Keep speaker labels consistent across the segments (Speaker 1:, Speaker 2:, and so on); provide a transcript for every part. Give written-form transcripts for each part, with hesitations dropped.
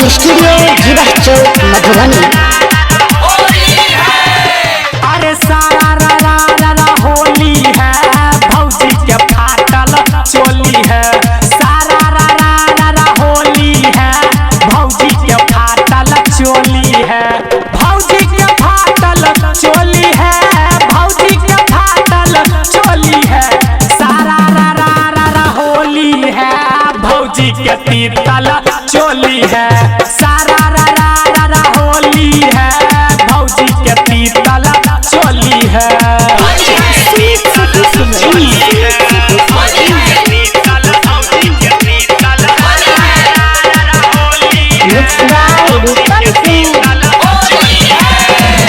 Speaker 1: Recording studio जीवा चौक मधुबनी।
Speaker 2: अरे सारा रा रा रा होली है, भौजी के फाटल चोली है। सारा रा रा रा होली है, भौजी के फाटल चोली है। भौजी के फाटल चोली है, भौजी के फाटल चोली है। सारा रा रा होली है, भौजी के तीतल चोली है। सारा रा रा होली है, भौजी के तीतल चोली है।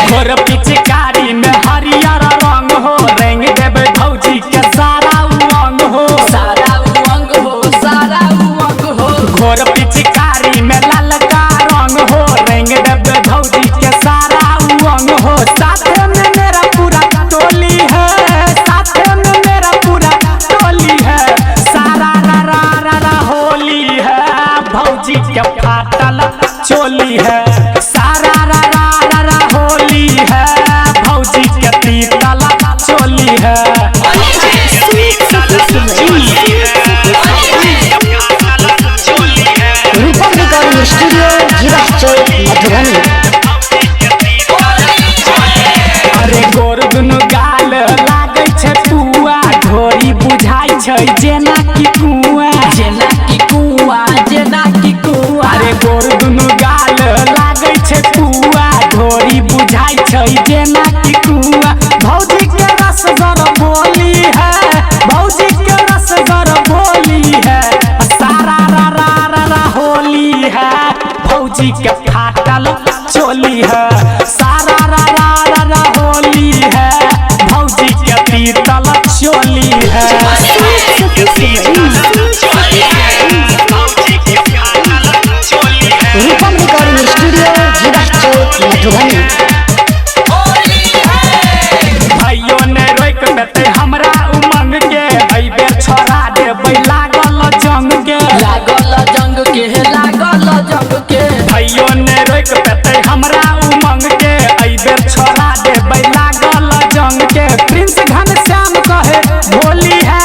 Speaker 2: घोर पिचकारी में हरियर रंग हो, रंग देव भौजी के सारा उमंग हो। सारा उमंग हो, सारा उमंग हो। घोर पिचकारी में ललका रंग हो, रंग देव भौजी के सारा उमंग हो। साथ में मेरा पूरा टोली है, साथ में मेरा पूरा टोली है। सारा रा रा होली है, भौजी के फाटल चोली है। सारा रा रा होली है, भौजी के तीतल चोली है।
Speaker 1: रूपम रिकॉर्डिंग स्टूडियो जीवा चौक मधुबनी।
Speaker 2: अरे गोर दुनु गाल लागे छै पुआ, ढोरी बुझाई छै जेना कि कुआ, जेना कि कुआ, जेना कि कुआ। अरे गोर दुनु गाल लागे छै पुआ, ढोरी बुझाई छै जेना कि कुआ। भौजी के रसगर बोली है, भौजी के रसगर बोली है। सारा रा रा होली है, भौजी के फाटल चोली है। सारा रा रा होली है, भौजी के तीतल चोली है।
Speaker 1: रूपम रिकॉर्डिंग स्टूडियो जीवा चौक मधुबनी।
Speaker 2: भाइयों ने रोक देते हमरा उमंग के, एहि बेर छोड़ा देबै लागल जंग के, लागल जंग के, लागल जंग के। भाइयों ने रोक देते हमरा उमंग के, एहि बेर छोड़ा देबै लागल जंग के। प्रिंस घनश्याम कहे भोली है,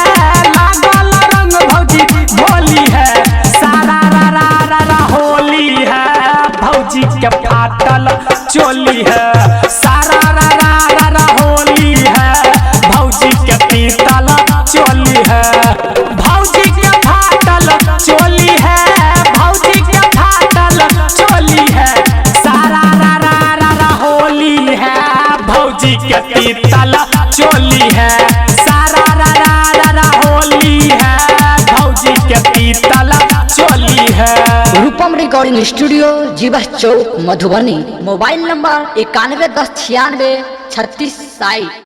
Speaker 2: लागल रंग भौजी भोली है। सारा रा रा होली है, भौजी के फाटल चोली है। सारा रा रा होली है, भौजी के तीतल चोली है। भौजी के फाटल चोली है, भौजी के फाटल चोली है। सारा रा रा होली है, भौजी के तीतल चोली है। सारा रा रा होली है, भौजी के तीतल चोली है।
Speaker 1: रूपम रिकॉर्डिंग स्टूडियो जीवा चौक मधुबनी। Mobile number 9110963660।